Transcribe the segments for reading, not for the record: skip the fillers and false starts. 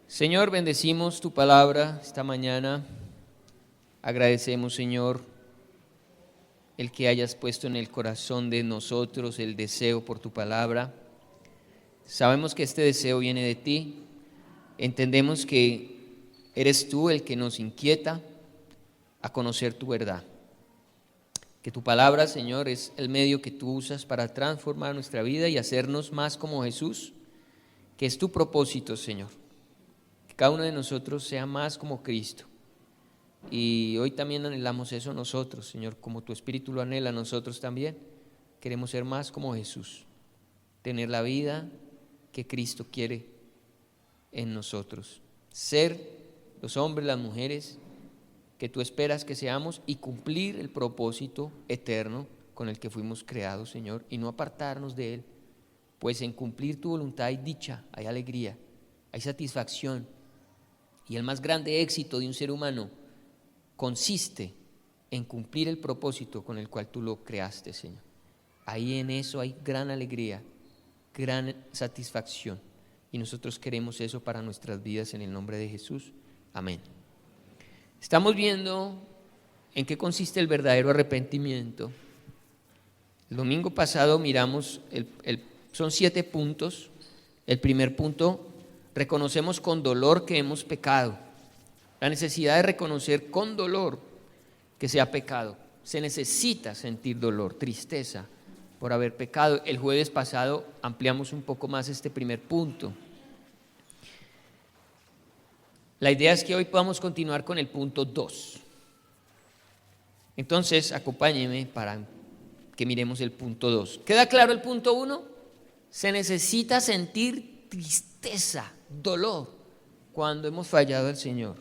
Señor, bendecimos tu palabra esta mañana. Agradecemos, Señor, el que hayas puesto en el corazón de nosotros el deseo por tu palabra. Sabemos que este deseo viene de ti. Entendemos que eres tú el que nos inquieta a conocer tu verdad. Que tu palabra, Señor, es el medio que tú usas para transformar nuestra vida y hacernos más como Jesús, que es tu propósito, Señor. Que cada uno de nosotros sea más como Cristo. Y hoy también anhelamos eso nosotros, Señor, como tu Espíritu lo anhela, nosotros también queremos ser más como Jesús, tener la vida que Cristo quiere en nosotros, ser los hombres, las mujeres que tú esperas que seamos y cumplir el propósito eterno con el que fuimos creados, Señor, y no apartarnos de él, pues en cumplir tu voluntad hay dicha, hay alegría, hay satisfacción, y el más grande éxito de un ser humano consiste en cumplir el propósito con el cual tú lo creaste, Señor. Ahí en eso hay gran alegría, gran satisfacción, y nosotros queremos eso para nuestras vidas en el nombre de Jesús. Amén. Estamos viendo en qué consiste el verdadero arrepentimiento. El domingo pasado miramos, son 7 puntos. El primer punto, reconocemos con dolor que hemos pecado. La necesidad de reconocer con dolor que se ha pecado. Se necesita sentir dolor, tristeza por haber pecado. El jueves pasado ampliamos un poco más este primer punto. La idea es que hoy podamos continuar con el punto 2. Entonces, acompáñenme para que miremos el punto 2. ¿Queda claro el punto 1? Se necesita sentir tristeza, dolor, cuando hemos fallado al Señor.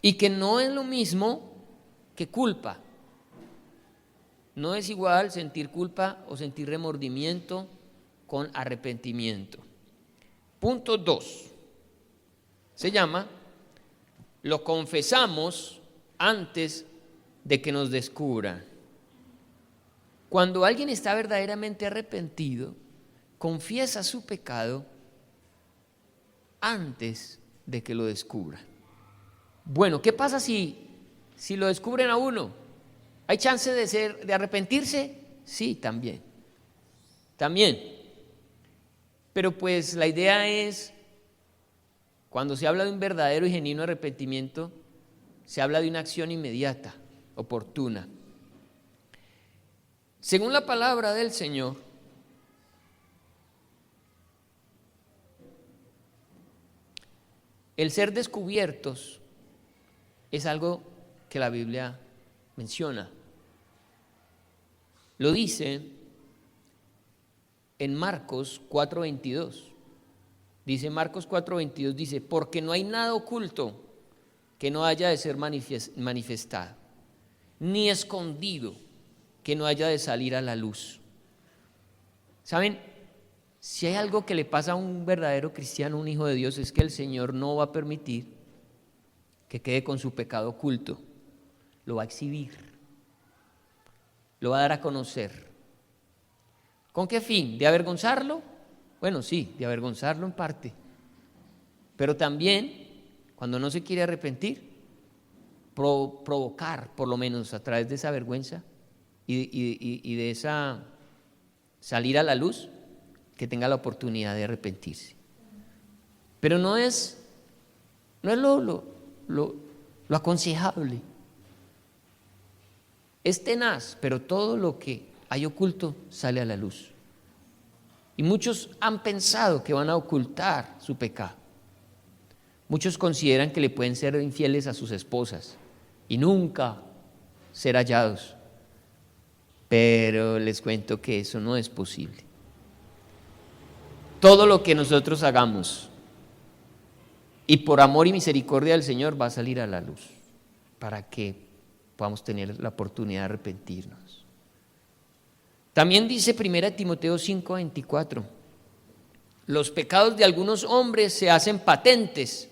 Y que no es lo mismo que culpa. No es igual sentir culpa o sentir remordimiento con arrepentimiento. Punto 2. Se llama, lo confesamos antes de que nos descubran. Cuando alguien está verdaderamente arrepentido, confiesa su pecado antes de que lo descubran. Bueno, ¿qué pasa si lo descubren a uno? ¿Hay chance de arrepentirse? Sí, también. Pero pues la idea es, cuando se habla de un verdadero y genuino arrepentimiento, se habla de una acción inmediata, oportuna. Según la palabra del Señor, el ser descubiertos es algo que la Biblia menciona. Lo dice en Marcos 4:22. Dice Marcos 4:22, dice, porque no hay nada oculto que no haya de ser manifestado, ni escondido que no haya de salir a la luz. ¿Saben? Si hay algo que le pasa a un verdadero cristiano, un hijo de Dios, es que el Señor no va a permitir que quede con su pecado oculto. Lo va a exhibir, lo va a dar a conocer. ¿Con qué fin? ¿De avergonzarlo? Bueno, sí, de avergonzarlo en parte, pero también, cuando no se quiere arrepentir, provocar, por lo menos a través de esa vergüenza y de esa salir a la luz, que tenga la oportunidad de arrepentirse. Pero no es lo aconsejable. Es tenaz, pero todo lo que hay oculto sale a la luz. Y muchos han pensado que van a ocultar su pecado. Muchos consideran que le pueden ser infieles a sus esposas y nunca ser hallados. Pero les cuento que eso no es posible. Todo lo que nosotros hagamos y por amor y misericordia del Señor va a salir a la luz para que podamos tener la oportunidad de arrepentirnos. También dice 1 Timoteo 5:24, los pecados de algunos hombres se hacen patentes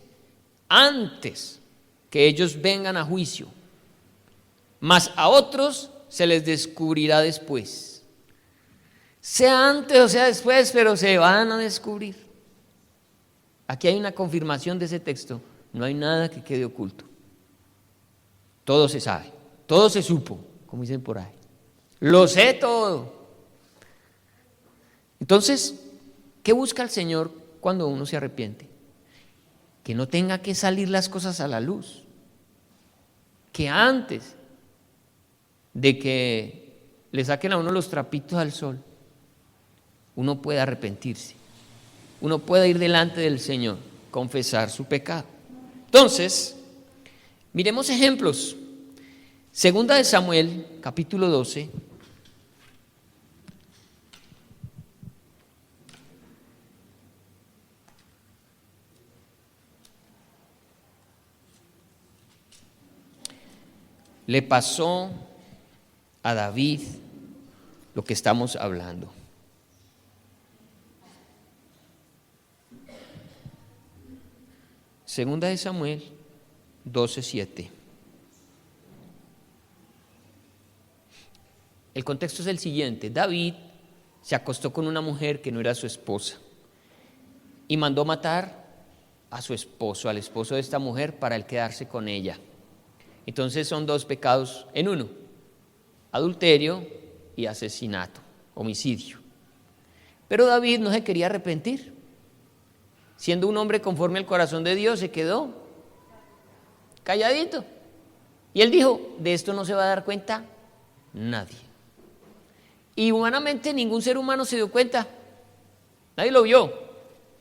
antes que ellos vengan a juicio, mas a otros se les descubrirá después. Sea antes o sea después, pero se van a descubrir. Aquí hay una confirmación de ese texto. No hay nada que quede oculto. Todo se sabe, todo se supo, como dicen por ahí. Lo sé todo. Entonces, ¿qué busca el Señor cuando uno se arrepiente? Que no tenga que salir las cosas a la luz. Que antes de que le saquen a uno los trapitos al sol, uno pueda arrepentirse. Uno pueda ir delante del Señor, confesar su pecado. Entonces, miremos ejemplos. Segunda de Samuel, capítulo 12. Le pasó a David lo que estamos hablando. Segunda de Samuel 12:7. El contexto es el siguiente: David se acostó con una mujer que no era su esposa y mandó matar a su esposo, al esposo de esta mujer, para él quedarse con ella. Entonces son dos pecados en uno: adulterio y asesinato, homicidio. Pero David no se quería arrepentir. Siendo un hombre conforme al corazón de Dios, se quedó calladito. Y él dijo: de esto no se va a dar cuenta nadie. Y humanamente ningún ser humano se dio cuenta. Nadie lo vio,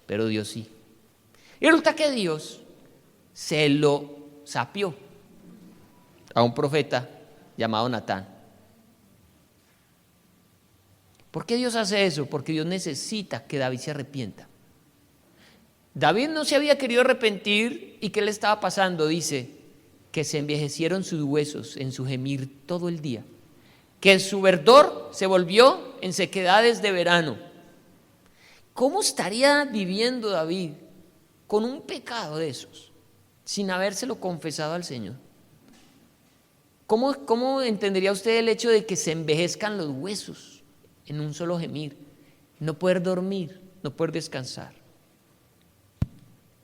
pero Dios sí. Y resulta que Dios se lo sapió a un profeta llamado Natán. ¿Por qué Dios hace eso? Porque Dios necesita que David se arrepienta. David no se había querido arrepentir. ¿Y qué le estaba pasando? Dice que se envejecieron sus huesos en su gemir todo el día, que su verdor se volvió en sequedades de verano. ¿Cómo estaría viviendo David con un pecado de esos sin habérselo confesado al Señor? ¿Cómo entendería usted el hecho de que se envejezcan los huesos en un solo gemir? No poder dormir, no poder descansar.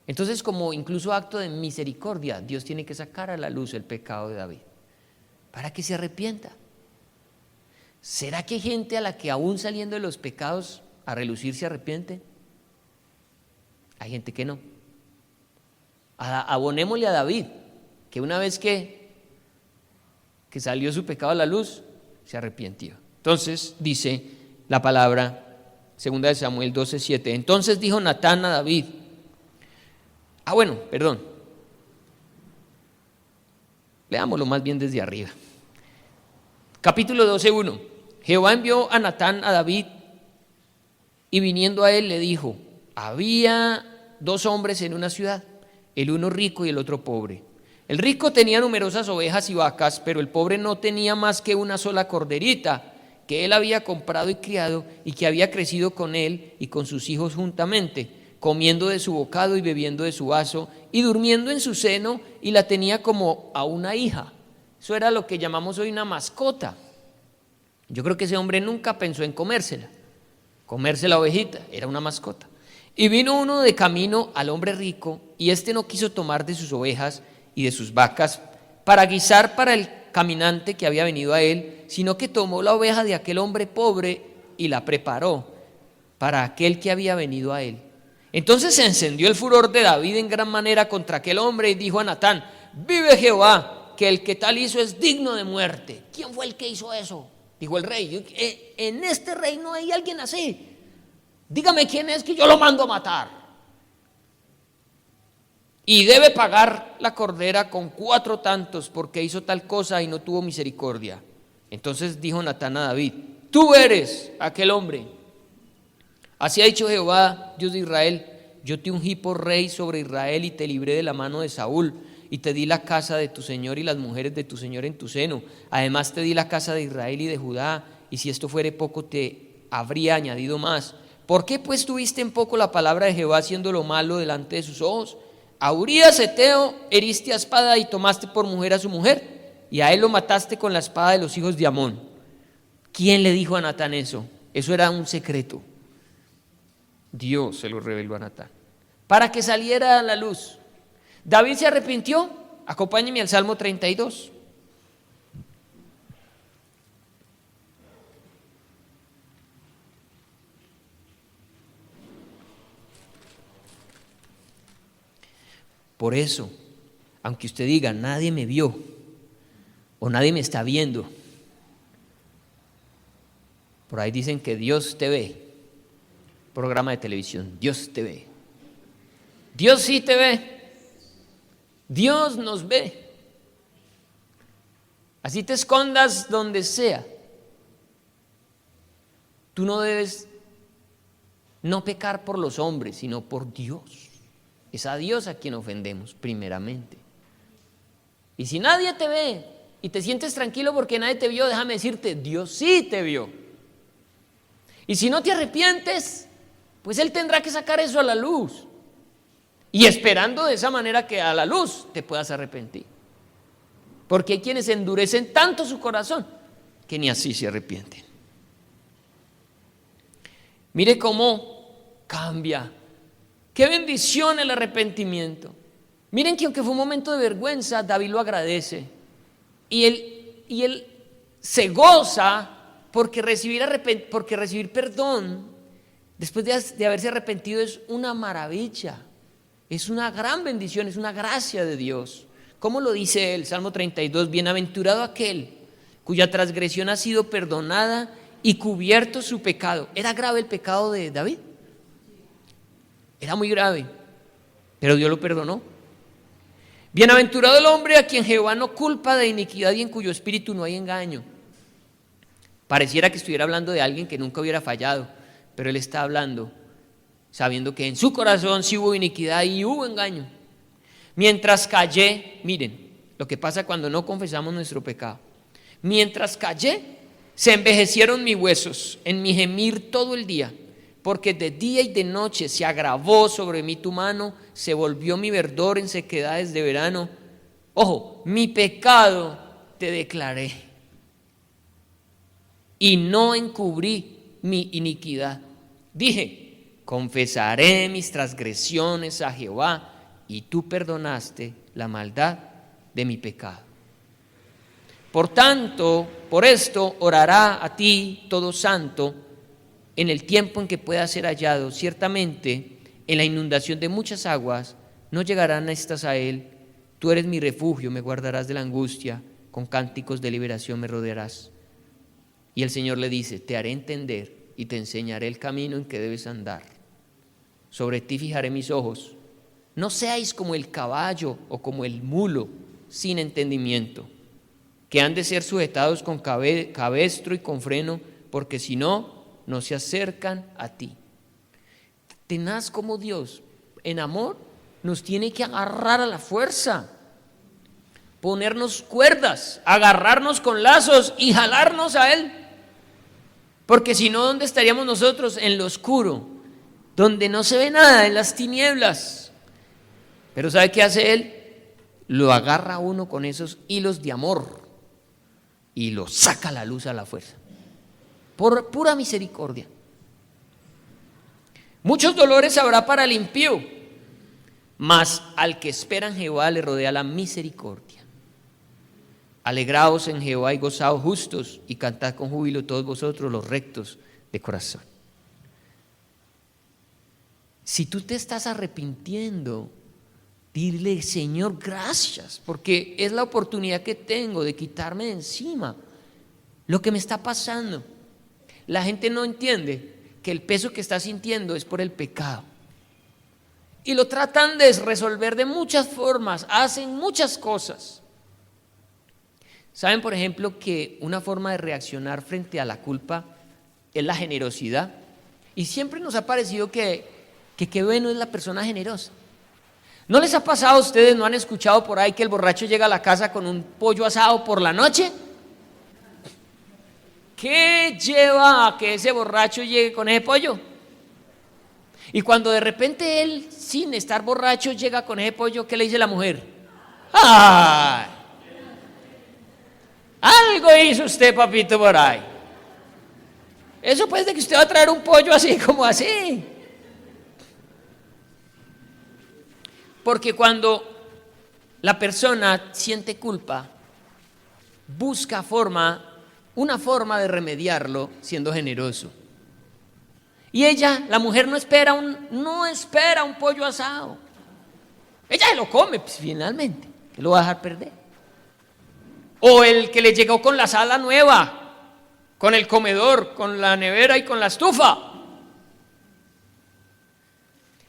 Entonces, como incluso acto de misericordia, Dios tiene que sacar a la luz el pecado de David para que se arrepienta. ¿Será que hay gente a la que aún saliendo de los pecados a relucir se arrepiente? Hay gente que no. Abonémosle a David, que una vez que salió su pecado a la luz, se arrepintió. Entonces dice la palabra, segunda de Samuel 12:7. Entonces dijo Natán a David. Leámoslo más bien desde arriba. Capítulo 12:1. Jehová envió a Natán a David, y viniendo a él le dijo: había dos hombres en una ciudad, el uno rico y el otro pobre. El rico tenía numerosas ovejas y vacas, pero el pobre no tenía más que una sola corderita que él había comprado y criado, y que había crecido con él y con sus hijos juntamente, comiendo de su bocado y bebiendo de su vaso y durmiendo en su seno, y la tenía como a una hija. Eso era lo que llamamos hoy una mascota. Yo creo que ese hombre nunca pensó en comerse la ovejita, era una mascota. Y vino uno de camino al hombre rico, y éste no quiso tomar de sus ovejas y de sus vacas para guisar para el caminante que había venido a él, sino que tomó la oveja de aquel hombre pobre y la preparó para aquel que había venido a él. Entonces se encendió el furor de David en gran manera contra aquel hombre, y dijo a Natán: vive Jehová, que el que tal hizo es digno de muerte. ¿Quién fue el que hizo eso? Dijo el rey: en este reino hay alguien así. Dígame quién es, que yo lo mando a matar. Y debe pagar la cordera con 4 tantos, porque hizo tal cosa y no tuvo misericordia. Entonces dijo Natán a David: tú eres aquel hombre. Así ha dicho Jehová, Dios de Israel: yo te ungí por rey sobre Israel, y te libré de la mano de Saúl, y te di la casa de tu señor y las mujeres de tu señor en tu seno. Además te di la casa de Israel y de Judá, y si esto fuere poco, te habría añadido más. ¿Por qué pues tuviste en poco la palabra de Jehová, haciendo lo malo delante de sus ojos? A Urías Heteo heriste a espada y tomaste por mujer a su mujer, y a él lo mataste con la espada de los hijos de Amón. ¿Quién le dijo a Natán eso? Eso era un secreto. Dios se lo reveló a Natán. para que saliera a la luz. David se arrepintió. Acompáñenme al Salmo 32. Por eso, aunque usted diga, nadie me vio o nadie me está viendo, por ahí dicen que Dios te ve. Programa de televisión, Dios te ve. Dios sí te ve. Dios nos ve. Así te escondas donde sea. Tú no debes no pecar por los hombres, sino por Dios. Es a Dios a quien ofendemos primeramente. Y si nadie te ve y te sientes tranquilo porque nadie te vio, déjame decirte, Dios sí te vio. Y si no te arrepientes, pues Él tendrá que sacar eso a la luz. Y esperando de esa manera que a la luz te puedas arrepentir. Porque hay quienes endurecen tanto su corazón que ni así se arrepienten. Mire cómo cambia. Qué bendición el arrepentimiento. Miren que aunque fue un momento de vergüenza, David lo agradece. Y él se goza porque recibir perdón después de haberse arrepentido es una maravilla. Es una gran bendición, es una gracia de Dios. ¿Cómo lo dice él? Salmo 32, bienaventurado aquel cuya transgresión ha sido perdonada y cubierto su pecado. ¿Era grave el pecado de David? Era muy grave, pero Dios lo perdonó. Bienaventurado el hombre a quien Jehová no culpa de iniquidad y en cuyo espíritu no hay engaño. Pareciera que estuviera hablando de alguien que nunca hubiera fallado, pero él está hablando sabiendo que en su corazón sí hubo iniquidad y hubo engaño. Mientras callé, miren lo que pasa cuando no confesamos nuestro pecado. Mientras callé, se envejecieron mis huesos en mi gemir todo el día, porque de día y de noche se agravó sobre mí tu mano, se volvió mi verdor en sequedades de verano. Ojo, mi pecado te declaré y no encubrí mi iniquidad. Dije, confesaré mis transgresiones a Jehová, y tú perdonaste la maldad de mi pecado. Por tanto, por esto orará a ti todo santo en el tiempo en que pueda ser hallado. Ciertamente, en la inundación de muchas aguas no llegarán estas a él. Tú eres mi refugio, me guardarás de la angustia, con cánticos de liberación me rodearás. Y el Señor le dice, te haré entender y te enseñaré el camino en que debes andar. Sobre ti fijaré mis ojos. No seáis como el caballo o como el mulo sin entendimiento, que han de ser sujetados con cabestro y con freno, porque si no, no se acercan a ti. Tenaz como Dios, en amor, nos tiene que agarrar a la fuerza, ponernos cuerdas, agarrarnos con lazos y jalarnos a Él. Porque si no, ¿dónde estaríamos nosotros? En lo oscuro, donde no se ve nada, en las tinieblas. Pero ¿sabe qué hace Él? Lo agarra a uno con esos hilos de amor y lo saca a la luz a la fuerza, por pura misericordia. Muchos dolores habrá para el impío, mas al que espera en Jehová le rodea la misericordia. Alegraos en Jehová y gozaos justos, y cantad con júbilo todos vosotros los rectos de corazón. Si tú te estás arrepintiendo, dile, Señor, gracias, porque es la oportunidad que tengo de quitarme de encima lo que me está pasando. La gente no entiende que el peso que está sintiendo es por el pecado. Y lo tratan de resolver de muchas formas, hacen muchas cosas. ¿Saben, por ejemplo, que una forma de reaccionar frente a la culpa es la generosidad? Y siempre nos ha parecido que qué bueno es la persona generosa. ¿No les ha pasado a ustedes, no han escuchado por ahí que el borracho llega a la casa con un pollo asado por la noche? ¿Qué lleva a que ese borracho llegue con ese pollo? Y cuando de repente él, sin estar borracho, llega con ese pollo, ¿qué le dice la mujer? ¡Ay! Algo hizo usted, papito, por ahí. Eso pues de que usted va a traer un pollo así como así. Porque cuando la persona siente culpa, busca una forma de remediarlo siendo generoso. Y ella, la mujer, no espera un pollo asado. Ella se lo come, pues, finalmente, que lo va a dejar perder. O el que le llegó con la sala nueva, con el comedor, con la nevera y con la estufa.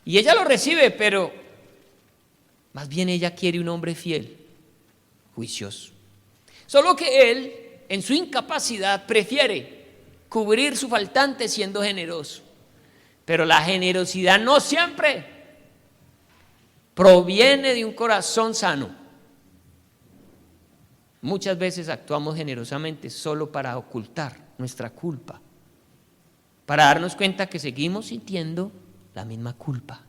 Y ella lo recibe, pero más bien ella quiere un hombre fiel, juicioso. Solo que él, en su incapacidad, prefiere cubrir su faltante siendo generoso. Pero la generosidad no siempre proviene de un corazón sano. Muchas veces actuamos generosamente solo para ocultar nuestra culpa, para darnos cuenta que seguimos sintiendo la misma culpa,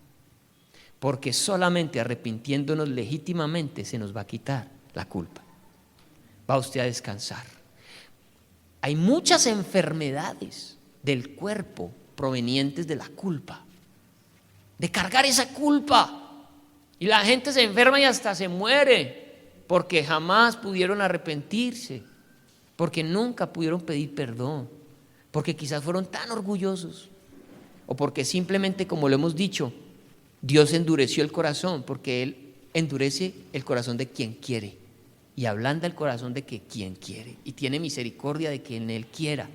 porque solamente arrepintiéndonos legítimamente se nos va a quitar la culpa. Va usted a descansar. Hay muchas enfermedades del cuerpo provenientes de la culpa, de cargar esa culpa, y la gente se enferma y hasta se muere porque jamás pudieron arrepentirse, porque nunca pudieron pedir perdón, porque quizás fueron tan orgullosos, o porque simplemente, como lo hemos dicho, Dios endureció el corazón, porque Él endurece el corazón de quien quiere y ablanda el corazón de quien quiere, y tiene misericordia de quien Él quiera.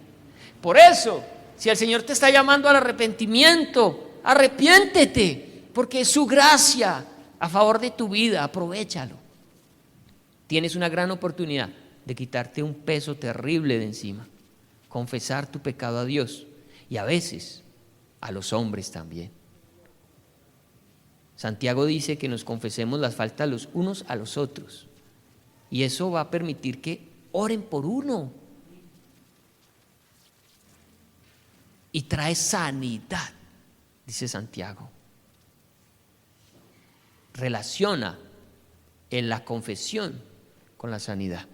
Por eso, si el Señor te está llamando al arrepentimiento, arrepiéntete, porque es su gracia a favor de tu vida, aprovéchalo. Tienes una gran oportunidad de quitarte un peso terrible de encima, confesar tu pecado a Dios y a veces a los hombres también. Santiago dice que nos confesemos las faltas los unos a los otros, y eso va a permitir que oren por uno. Y trae sanidad, dice Santiago. Relaciona en la confesión con la sanidad.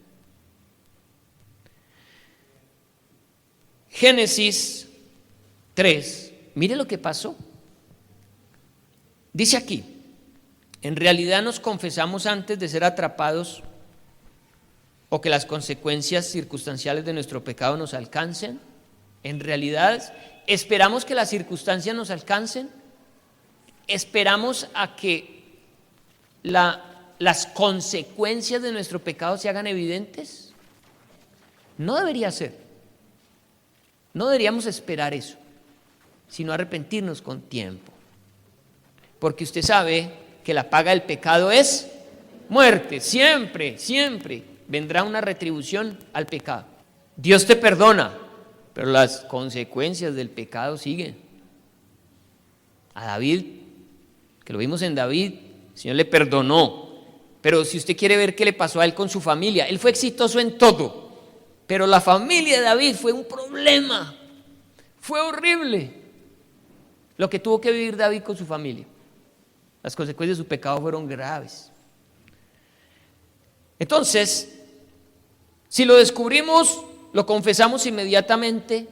Génesis 3, mire lo que pasó. Dice aquí: en realidad nos confesamos antes de ser atrapados o que las consecuencias circunstanciales de nuestro pecado nos alcancen. En realidad esperamos que las circunstancias nos alcancen, esperamos a que las consecuencias de nuestro pecado se hagan evidentes. No debería ser. No deberíamos esperar eso, sino arrepentirnos con tiempo. Porque usted sabe que la paga del pecado es muerte. Siempre, siempre vendrá una retribución al pecado. Dios te perdona, pero las consecuencias del pecado siguen. A David, que lo vimos en David, el Señor le perdonó. Pero si usted quiere ver qué le pasó a él con su familia, él fue exitoso en todo, pero la familia de David fue un problema. Fue horrible lo que tuvo que vivir David con su familia. Las consecuencias de su pecado fueron graves. Entonces, si lo descubrimos, lo confesamos inmediatamente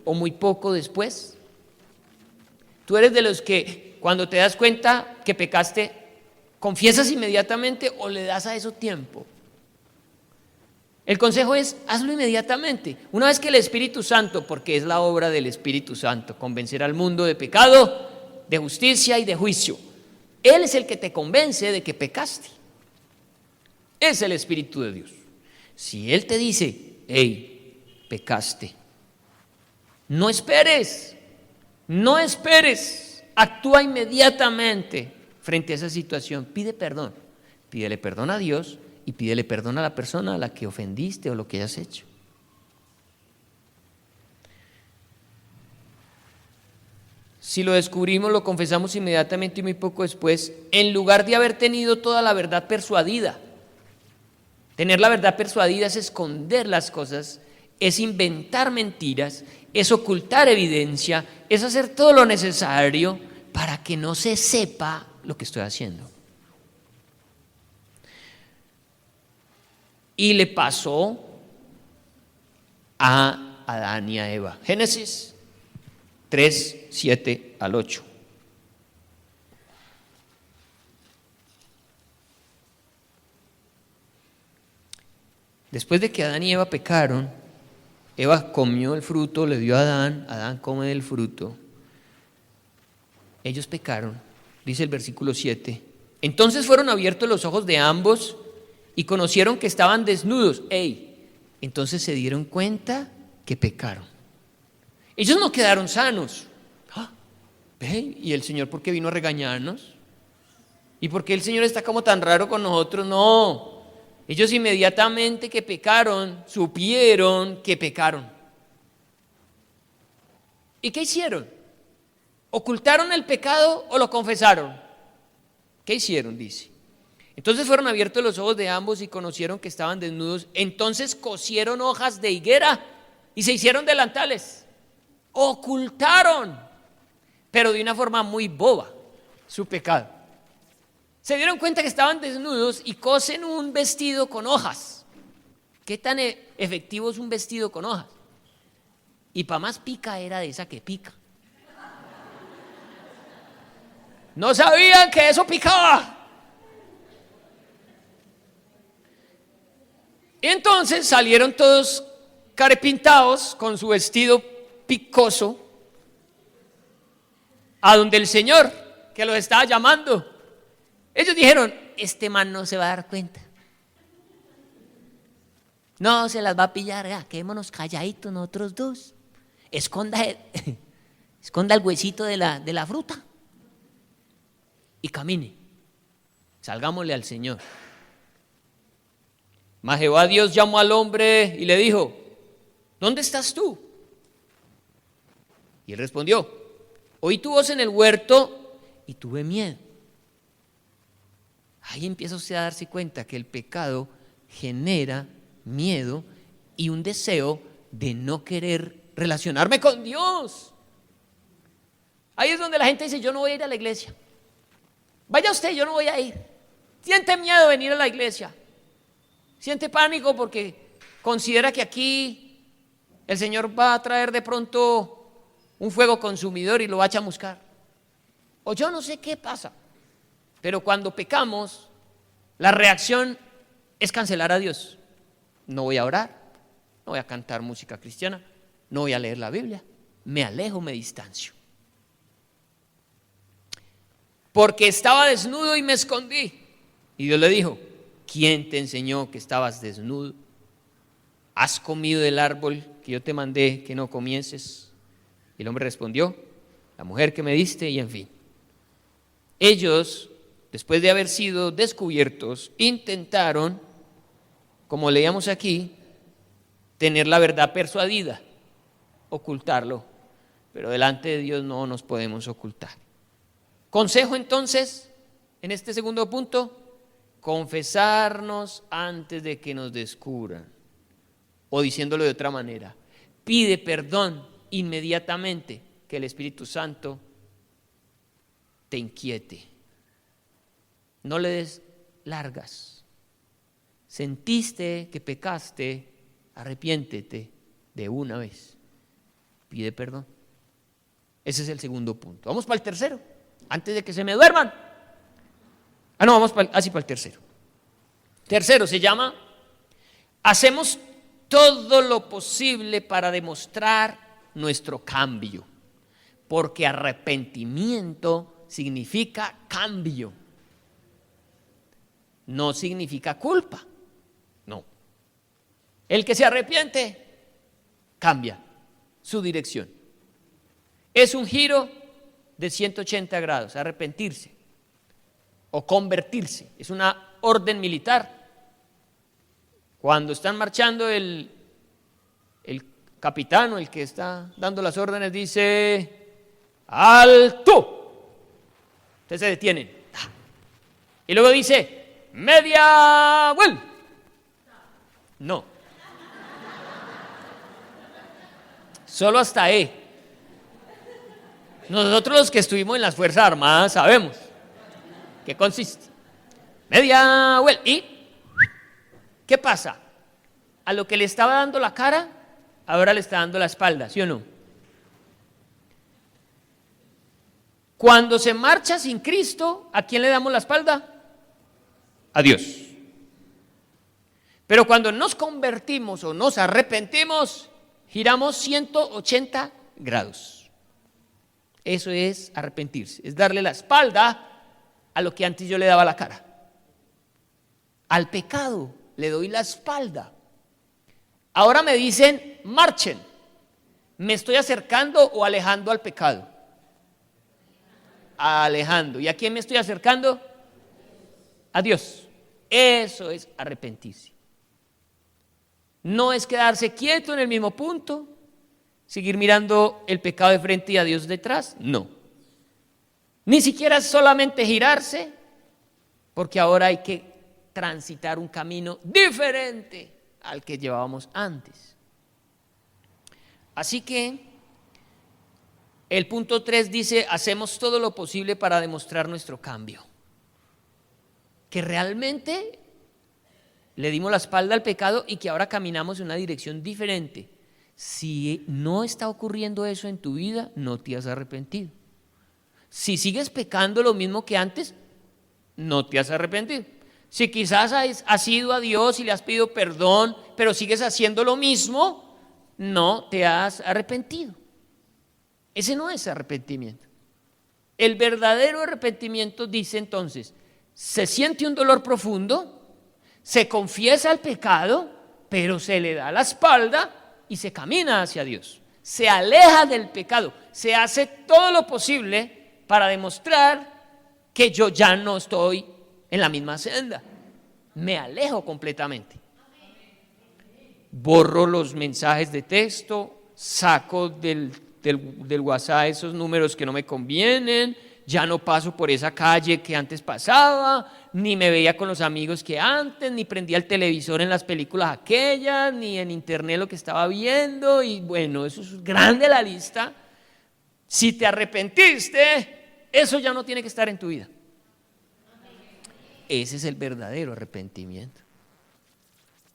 o muy poco después. Tú eres de los que cuando te das cuenta que pecaste, confiesas inmediatamente o le das a eso tiempo. El consejo es: hazlo inmediatamente. Una vez que el Espíritu Santo, porque es la obra del Espíritu Santo, convencer al mundo de pecado, de justicia y de juicio. Él es el que te convence de que pecaste. Es el Espíritu de Dios. Si Él te dice: hey, pecaste, no esperes, actúa inmediatamente frente a esa situación. Pide perdón, pídele perdón a Dios y pídele perdón a la persona a la que ofendiste o lo que hayas hecho. Si lo descubrimos, lo confesamos inmediatamente y muy poco después, en lugar de haber tenido toda la verdad persuadida. Tener la verdad persuadida es esconder las cosas, es inventar mentiras, es ocultar evidencia, es hacer todo lo necesario para que no se sepa lo que estoy haciendo. Y le pasó a Adán y a Eva. Génesis 3, 7 al 8. Después de que Adán y Eva pecaron, Eva comió el fruto, le dio a Adán, Adán come del fruto. Ellos pecaron, dice el versículo 7. Entonces fueron abiertos los ojos de ambos y conocieron que estaban desnudos. Entonces se dieron cuenta que pecaron. Ellos no quedaron sanos. ¿Y el Señor por qué vino a regañarnos? ¿Y por qué el Señor está como tan raro con nosotros? No, ellos inmediatamente que pecaron, supieron que pecaron. ¿Y qué hicieron? ¿Ocultaron el pecado o lo confesaron? ¿Qué hicieron? Dice. Entonces fueron abiertos los ojos de ambos y conocieron que estaban desnudos. Entonces cosieron hojas de higuera y se hicieron delantales. Ocultaron, pero de una forma muy boba, su pecado. Se dieron cuenta que estaban desnudos y cosen un vestido con hojas. ¿Qué tan efectivo es un vestido con hojas? Y para más pica era de esa que pica. No sabían que eso picaba. Entonces salieron todos carepintados con su vestido picoso a donde el Señor que los estaba llamando. Ellos dijeron: este man no se va a dar cuenta, no se las va a pillar, quedémonos calladitos nosotros dos, esconda el huesito de la fruta y camine, salgámosle al Señor. Mas Jehová Dios llamó al hombre y le dijo: ¿dónde estás tú? Y él respondió: oí tu voz en el huerto y tuve miedo. Ahí empieza usted a darse cuenta que el pecado genera miedo y un deseo de no querer relacionarme con Dios. Ahí es donde la gente dice: yo no voy a ir a la iglesia. Vaya usted, yo no voy a ir. Siente miedo de venir a la iglesia. Siente pánico porque considera que aquí el Señor va a traer de pronto un fuego consumidor y lo va a chamuscar. O yo no sé qué pasa. Pero cuando pecamos, la reacción es cancelar a Dios. No voy a orar, no voy a cantar música cristiana, no voy a leer la Biblia, me alejo, me distancio. Porque estaba desnudo y me escondí. Y Dios le dijo: ¿quién te enseñó que estabas desnudo? ¿Has comido del árbol que yo te mandé que no comieses? Y el hombre respondió: la mujer que me diste, y en fin. Ellos, después de haber sido descubiertos, intentaron, como leíamos aquí, tener la verdad persuadida, ocultarlo, pero delante de Dios no nos podemos ocultar. Consejo entonces, en este segundo punto: confesarnos antes de que nos descubran, o diciéndolo de otra manera, pide perdón inmediatamente que el Espíritu Santo te inquiete. No le des largas. Sentiste que pecaste, arrepiéntete de una vez. Pide perdón. Ese es el segundo punto. Vamos para el tercero, antes de que se me duerman. Vamos para el tercero. Tercero se llama: hacemos todo lo posible para demostrar nuestro cambio, porque arrepentimiento significa cambio. No significa culpa, no. El que se arrepiente cambia su dirección. Es un giro de 180 grados, arrepentirse o convertirse. Es una orden militar. Cuando están marchando el capitán o el que está dando las órdenes dice: ¡alto! Entonces se detienen. Y luego dice: media vuelta. No. Solo hasta E. Nosotros los que estuvimos en las Fuerzas Armadas sabemos qué consiste. Media vuelta. ¿Y qué pasa? A lo que le estaba dando la cara, ahora le está dando la espalda, ¿sí o no? Cuando se marcha sin Cristo, ¿a quién le damos la espalda? A Dios. Pero cuando nos convertimos o nos arrepentimos, giramos 180 grados. Eso es arrepentirse, es darle la espalda a lo que antes yo le daba la cara. Al pecado le doy la espalda. Ahora me dicen, marchen. ¿Me estoy acercando o alejando al pecado? Alejando. ¿Y a quién me estoy acercando? A Dios. Eso es arrepentirse. No es quedarse quieto en el mismo punto, seguir mirando el pecado de frente y a Dios detrás. No. Ni siquiera es solamente girarse, porque ahora hay que transitar un camino diferente al que llevábamos antes. Así que el punto 3 dice, hacemos todo lo posible para demostrar nuestro cambio. Que realmente le dimos la espalda al pecado y que ahora caminamos en una dirección diferente. Si no está ocurriendo eso en tu vida, no te has arrepentido. Si sigues pecando lo mismo que antes, no te has arrepentido. Si quizás has ido a Dios y le has pedido perdón, pero sigues haciendo lo mismo, no te has arrepentido. Ese no es arrepentimiento. El verdadero arrepentimiento dice entonces, se siente un dolor profundo, se confiesa el pecado, pero se le da la espalda y se camina hacia Dios. Se aleja del pecado, se hace todo lo posible para demostrar que yo ya no estoy en la misma senda. Me alejo completamente. Borro los mensajes de texto, saco del WhatsApp esos números que no me convienen, ya no paso por esa calle que antes pasaba, ni me veía con los amigos que antes, ni prendía el televisor en las películas aquellas, ni en internet lo que estaba viendo, y bueno, eso es grande la lista. Si te arrepentiste, eso ya no tiene que estar en tu vida. Ese es el verdadero arrepentimiento.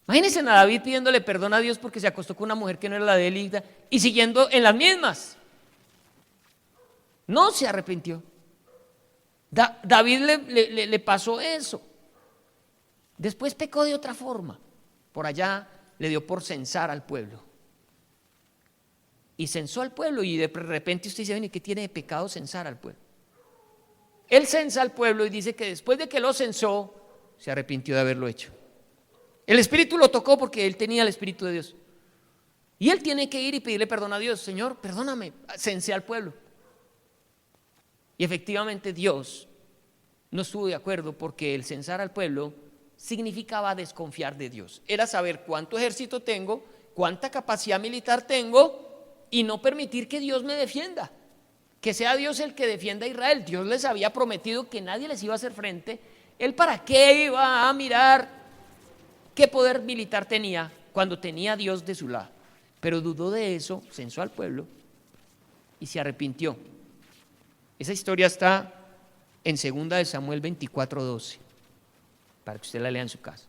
Imagínense a David pidiéndole perdón a Dios porque se acostó con una mujer que no era la de él y siguiendo en las mismas. No se arrepintió. David le pasó eso. Después pecó de otra forma. Por allá le dio por censar al pueblo. Y censó al pueblo y de repente usted dice, ¿qué tiene de pecado censar al pueblo? Él censa al pueblo y dice que después de que lo censó, se arrepintió de haberlo hecho. El Espíritu lo tocó porque él tenía el Espíritu de Dios. Y él tiene que ir y pedirle perdón a Dios. Señor, perdóname, censé al pueblo. Y efectivamente Dios no estuvo de acuerdo porque el censar al pueblo significaba desconfiar de Dios. Era saber cuánto ejército tengo, cuánta capacidad militar tengo y no permitir que Dios me defienda. Que sea Dios el que defienda a Israel. Dios les había prometido que nadie les iba a hacer frente. ¿Él para qué iba a mirar qué poder militar tenía cuando tenía a Dios de su lado? Pero dudó de eso, censó al pueblo y se arrepintió. Esa historia está en 2 de Samuel 24:12, para que usted la lea en su casa.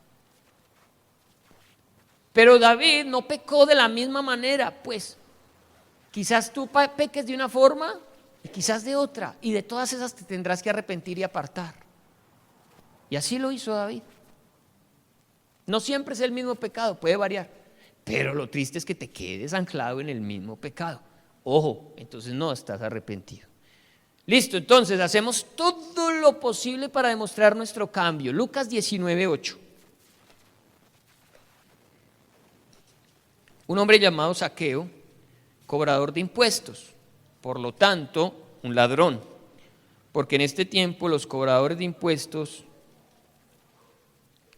Pero David no pecó de la misma manera, pues quizás tú peques de una forma y quizás de otra, y de todas esas te tendrás que arrepentir y apartar. Y así lo hizo David. No siempre es el mismo pecado, puede variar, pero lo triste es que te quedes anclado en el mismo pecado. Ojo, entonces no estás arrepentido. Listo, entonces hacemos todo lo posible para demostrar nuestro cambio. Lucas 19:8. Un hombre llamado Zaqueo, cobrador de impuestos, por lo tanto, un ladrón, porque en este tiempo los cobradores de impuestos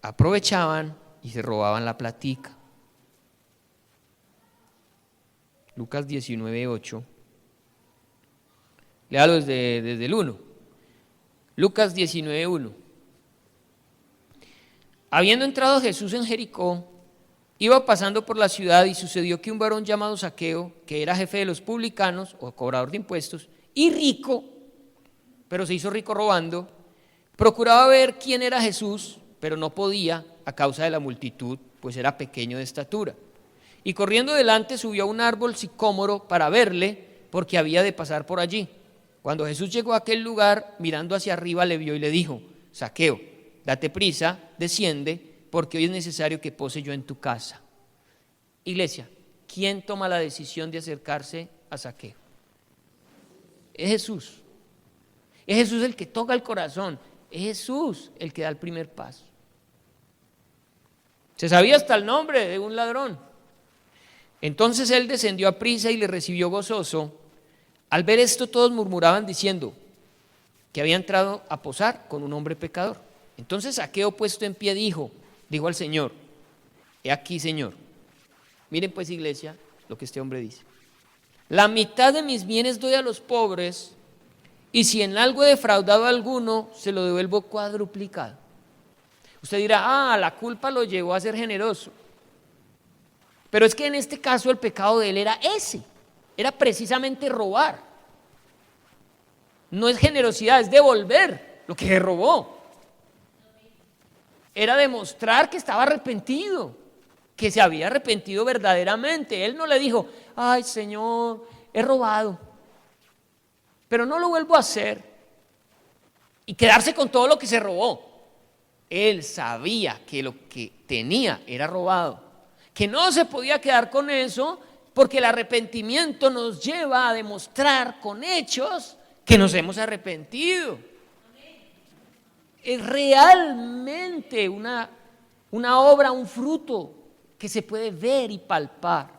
aprovechaban y se robaban la platica. Lucas 19:8. Léalo desde el 1. Lucas 19:1. Habiendo entrado Jesús en Jericó, iba pasando por la ciudad y sucedió que un varón llamado Zaqueo, que era jefe de los publicanos o cobrador de impuestos y rico, pero se hizo rico robando, procuraba ver quién era Jesús, pero no podía a causa de la multitud, pues era pequeño de estatura. Y corriendo delante subió a un árbol sicómoro para verle, porque había de pasar por allí. Cuando Jesús llegó a aquel lugar, mirando hacia arriba, le vio y le dijo: Zaqueo, date prisa, desciende, porque hoy es necesario que pose yo en tu casa. Iglesia, ¿quién toma la decisión de acercarse a Zaqueo? Es Jesús. Es Jesús el que toca el corazón. Es Jesús el que da el primer paso. Se sabía hasta el nombre de un ladrón. Entonces él descendió a prisa y le recibió gozoso. Al ver esto todos murmuraban diciendo que había entrado a posar con un hombre pecador. Entonces Zaqueo, puesto en pie, dijo al Señor: he aquí, Señor. Miren pues, iglesia, lo que este hombre dice: la mitad de mis bienes doy a los pobres, y si en algo he defraudado a alguno, se lo devuelvo cuadruplicado. Usted dirá: la culpa lo llevó a ser generoso. Pero es que en este caso el pecado de él era ese, era precisamente robar. No es generosidad, es devolver lo que robó. Era demostrar que estaba arrepentido, que se había arrepentido verdaderamente. Él no le dijo: ay, Señor, he robado, pero no lo vuelvo a hacer, y quedarse con todo lo que se robó. Él sabía que lo que tenía era robado, que no se podía quedar con eso, porque el arrepentimiento nos lleva a demostrar con hechos que nos hemos arrepentido. Es realmente una obra, un fruto que se puede ver y palpar.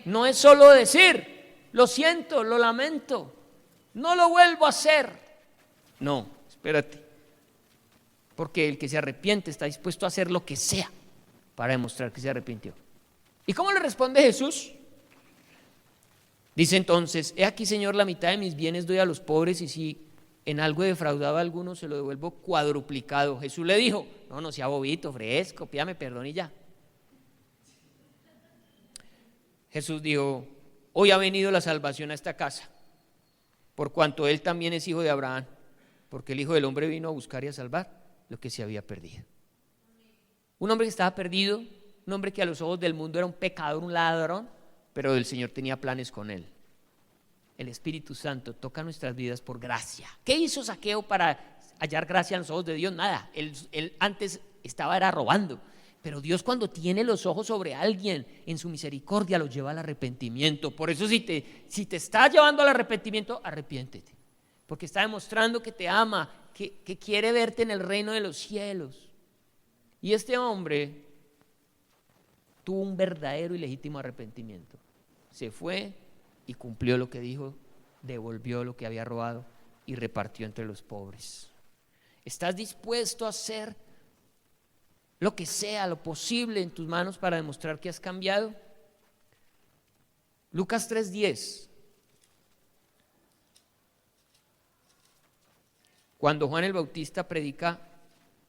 No es solo decir: lo siento, lo lamento, no lo vuelvo a hacer. No, espérate. Porque el que se arrepiente está dispuesto a hacer lo que sea para demostrar que se arrepintió. ¿Y cómo le responde Jesús? Dice entonces: he aquí, Señor, la mitad de mis bienes doy a los pobres, y si en algo he defraudado a alguno, se lo devuelvo cuadruplicado. Jesús le dijo: no sea bobito, fresco, pídame perdón y ya. Jesús dijo: hoy ha venido la salvación a esta casa, por cuanto él también es hijo de Abraham, porque el Hijo del Hombre vino a buscar y a salvar lo que se había perdido. Un hombre que estaba perdido, un hombre que a los ojos del mundo era un pecador, un ladrón, pero el Señor tenía planes con él. El Espíritu Santo toca nuestras vidas por gracia. ¿Qué hizo Zaqueo para hallar gracia en los ojos de Dios? Nada, él antes era robando, pero Dios, cuando tiene los ojos sobre alguien, en su misericordia los lleva al arrepentimiento. Por eso si te está llevando al arrepentimiento, arrepiéntete, porque está demostrando que te ama, que quiere verte en el reino de los cielos. Y este hombre tuvo un verdadero y legítimo arrepentimiento. Se fue y cumplió lo que dijo, devolvió lo que había robado y repartió entre los pobres. ¿Estás dispuesto a hacer lo que sea, lo posible en tus manos para demostrar que has cambiado? Lucas 3:10. Cuando Juan el Bautista predica,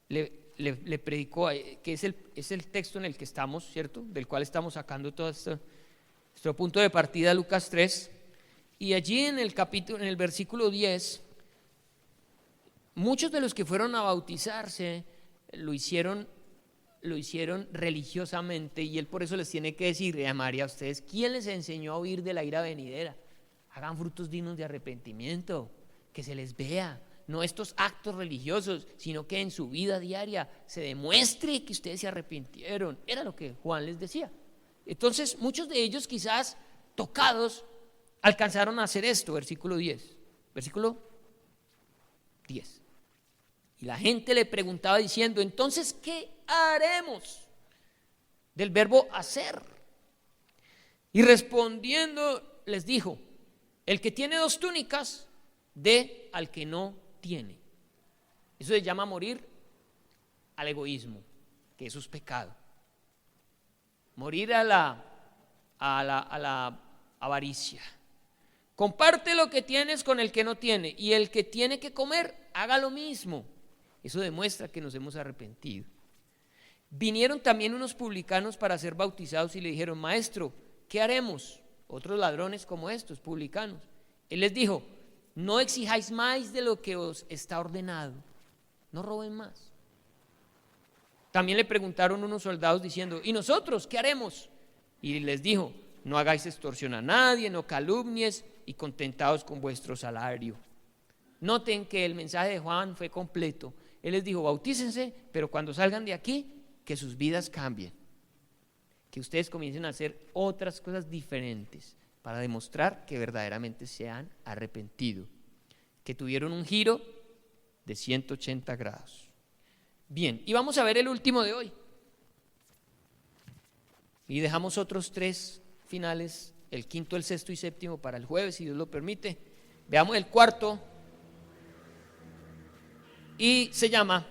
le predicó, que es el texto en el que estamos, ¿cierto? Del cual estamos sacando todo nuestro punto de partida, Lucas 3. Y allí en el versículo 10, muchos de los que fueron a bautizarse lo hicieron religiosamente, y él por eso les tiene que decir: María, a ustedes, ¿quién les enseñó a huir de la ira venidera? Hagan frutos dignos de arrepentimiento, que se les vea. No estos actos religiosos, sino que en su vida diaria se demuestre que ustedes se arrepintieron. Era lo que Juan les decía. Entonces muchos de ellos, quizás tocados, alcanzaron a hacer esto. Versículo 10. Y la gente le preguntaba diciendo: entonces, ¿qué haremos? Del verbo hacer. Y respondiendo les dijo: el que tiene 2 túnicas, dé al que no tiene. Eso se llama morir al egoísmo, que eso es pecado. Morir a la avaricia. Comparte lo que tienes con el que no tiene, y el que tiene que comer, haga lo mismo. Eso demuestra que nos hemos arrepentido. Vinieron también unos publicanos para ser bautizados y le dijeron: maestro, ¿qué haremos? Otros ladrones como estos, publicanos. Él les dijo: no exijáis más de lo que os está ordenado, no roben más. También le preguntaron unos soldados diciendo: ¿y nosotros qué haremos? Y les dijo: no hagáis extorsión a nadie, no calumnies, y contentaos con vuestro salario. Noten que el mensaje de Juan fue completo. Él les dijo: bautícense, pero cuando salgan de aquí, que sus vidas cambien, que ustedes comiencen a hacer otras cosas diferentes para demostrar que verdaderamente se han arrepentido, que tuvieron un giro de 180 grados. Bien, y vamos a ver el último de hoy. Y dejamos otros 3 finales, el quinto, el sexto y séptimo para el jueves, si Dios lo permite. Veamos el cuarto. Y se llama: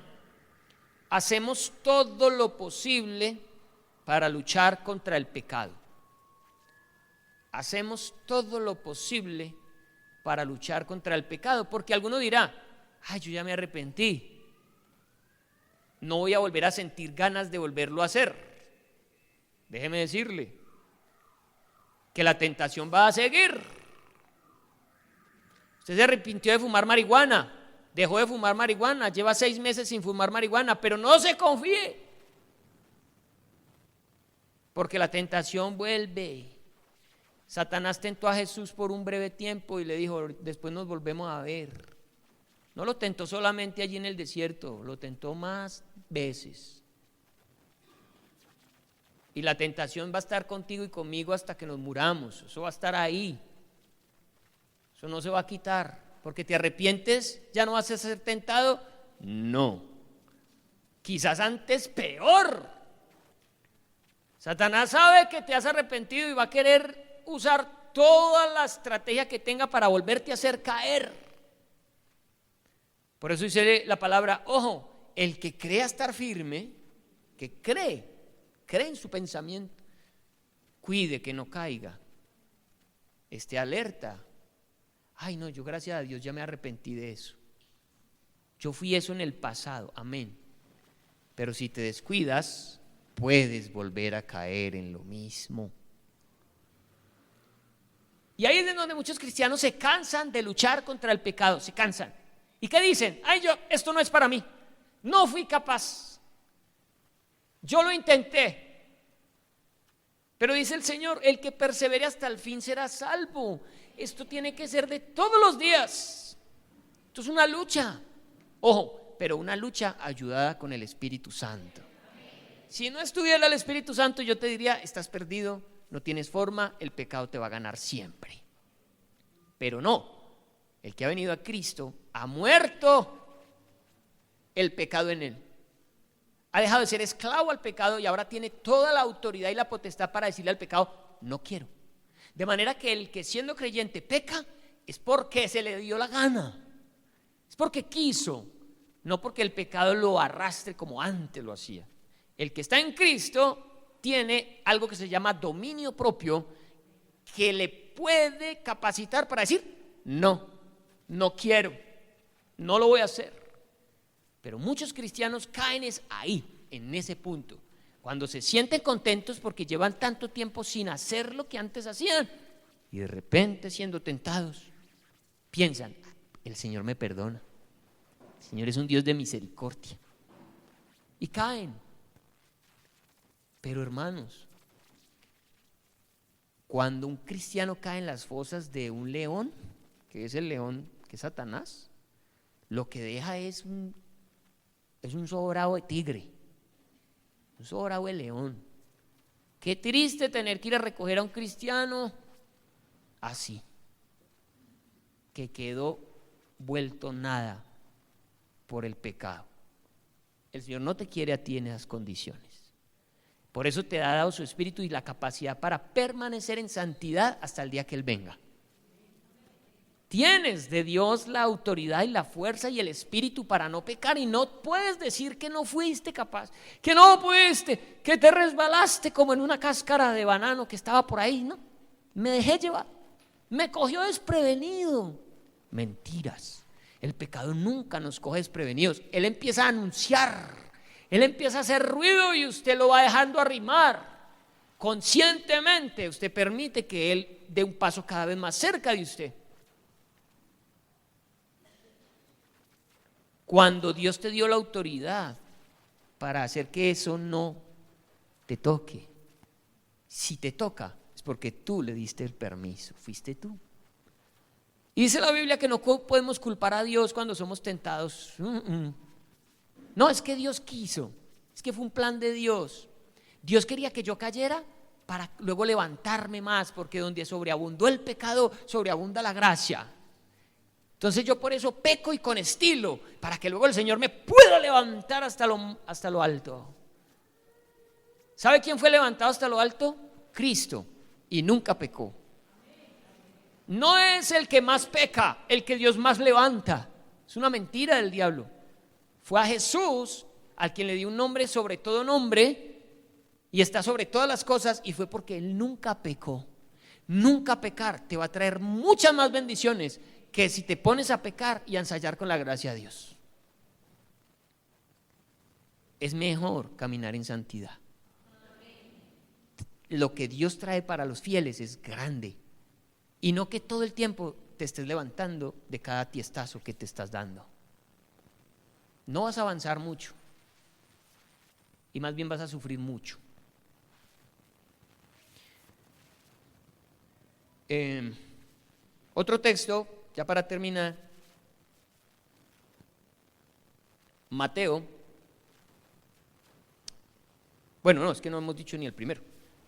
hacemos todo lo posible para luchar contra el pecado. Hacemos todo lo posible para luchar contra el pecado, porque alguno dirá: ay, yo ya me arrepentí, no voy a volver a sentir ganas de volverlo a hacer. Déjeme decirle que la tentación va a seguir. Usted se arrepintió de fumar marihuana, dejó de fumar marihuana, lleva 6 meses sin fumar marihuana, pero no se confíe, porque la tentación vuelve. Satanás tentó a Jesús por un breve tiempo y le dijo: después nos volvemos a ver. No lo tentó solamente allí en el desierto, lo tentó más veces. Y la tentación va a estar contigo y conmigo hasta que nos muramos. Eso va a estar ahí. Eso no se va a quitar. Porque te arrepientes, ¿ya no vas a ser tentado? No. Quizás antes peor. Satanás sabe que te has arrepentido y va a querer usar toda la estrategia que tenga para volverte a hacer caer. Por eso dice la palabra: ojo, el que crea estar firme, que cree en su pensamiento, cuide que no caiga, esté alerta. Ay, no, yo gracias a Dios ya me arrepentí de eso. Yo fui eso en el pasado, amén. Pero si te descuidas, puedes volver a caer en lo mismo. Y ahí es donde muchos cristianos se cansan de luchar contra el pecado, se cansan. ¿Y qué dicen? Ay, esto no es para mí, no fui capaz, yo lo intenté. Pero dice el Señor: el que persevere hasta el fin será salvo. Esto tiene que ser de todos los días. Esto es una lucha, ojo, pero una lucha ayudada con el Espíritu Santo. Si no estuviera el Espíritu Santo, yo te diría: estás perdido, no tienes forma, el pecado te va a ganar siempre. Pero no, el que ha venido a Cristo ha muerto el pecado en él. Ha dejado de ser esclavo al pecado y ahora tiene toda la autoridad y la potestad para decirle al pecado: no quiero. De manera que el que siendo creyente peca es porque se le dio la gana, es porque quiso, no porque el pecado lo arrastre como antes lo hacía. El que está en Cristo tiene algo que se llama dominio propio, que le puede capacitar para decir: no, no quiero, no lo voy a hacer. Pero muchos cristianos caen ahí, en ese punto, cuando se sienten contentos porque llevan tanto tiempo sin hacer lo que antes hacían, y de repente, siendo tentados, piensan: el Señor me perdona, el Señor es un Dios de misericordia, y caen. Pero hermanos, cuando un cristiano cae en las fosas de un león, que es el león, que es Satanás, lo que deja es un sobrado de tigre, un sobrado de león. Qué triste tener que ir a recoger a un cristiano así, que quedó vuelto nada por el pecado. El Señor no te quiere a ti en esas condiciones. Por eso te ha dado su Espíritu y la capacidad para permanecer en santidad hasta el día que Él venga. Tienes de Dios la autoridad y la fuerza y el Espíritu para no pecar, y no puedes decir que no fuiste capaz, que no pudiste, que te resbalaste como en una cáscara de banano que estaba por ahí. No, me dejé llevar, me cogió desprevenido. Mentiras. El pecado nunca nos coge desprevenidos. Él empieza a anunciar, él empieza a hacer ruido y usted lo va dejando arrimar. Conscientemente usted permite que él dé un paso cada vez más cerca de usted. Cuando Dios te dio la autoridad para hacer que eso no te toque, si te toca es porque tú le diste el permiso, fuiste tú. Y dice la Biblia que no podemos culpar a Dios cuando somos tentados. No, es que Dios quiso, es que fue un plan de Dios. Dios quería que yo cayera para luego levantarme más, porque donde sobreabundó el pecado, sobreabunda la gracia. Entonces yo por eso peco y con estilo, para que luego el Señor me pueda levantar hasta lo alto. ¿Sabe quién fue levantado hasta lo alto? Cristo, y nunca pecó. No es el que más peca, el que Dios más levanta. Es una mentira del diablo. Fue a Jesús al quien le dio un nombre sobre todo nombre y está sobre todas las cosas, y fue porque Él nunca pecó. Nunca pecar te va a traer muchas más bendiciones que si te pones a pecar y a ensayar con la gracia de Dios. Es mejor caminar en santidad. Lo que Dios trae para los fieles es grande, y no que todo el tiempo te estés levantando de cada tiestazo que te estás dando. No vas a avanzar mucho, y más bien vas a sufrir mucho. Otro texto, ya para terminar, Mateo. Bueno, no, es que no hemos dicho ni el primero.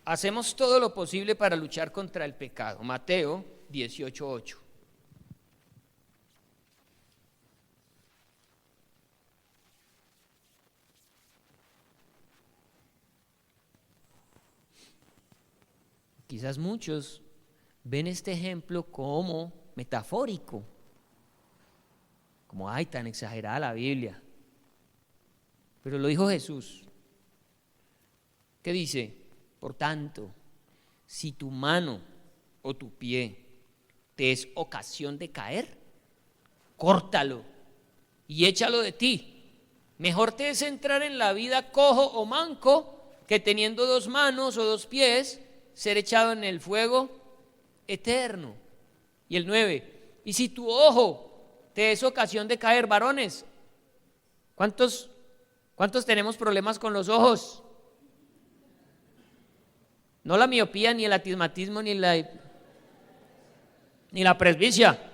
Hacemos todo lo posible para luchar contra el pecado. Mateo 18:8. Quizás muchos ven este ejemplo como metafórico, como, ay, tan exagerada la Biblia. Pero lo dijo Jesús. ¿Qué dice? Por tanto, si tu mano o tu pie te es ocasión de caer, córtalo y échalo de ti. Mejor te es entrar en la vida cojo o manco que teniendo 2 manos o 2 pies ser echado en el fuego eterno. Y el 9, y si tu ojo te es ocasión de caer, varones, ¿cuántos tenemos problemas con los ojos? No la miopía, ni el astigmatismo, ni la presbicia.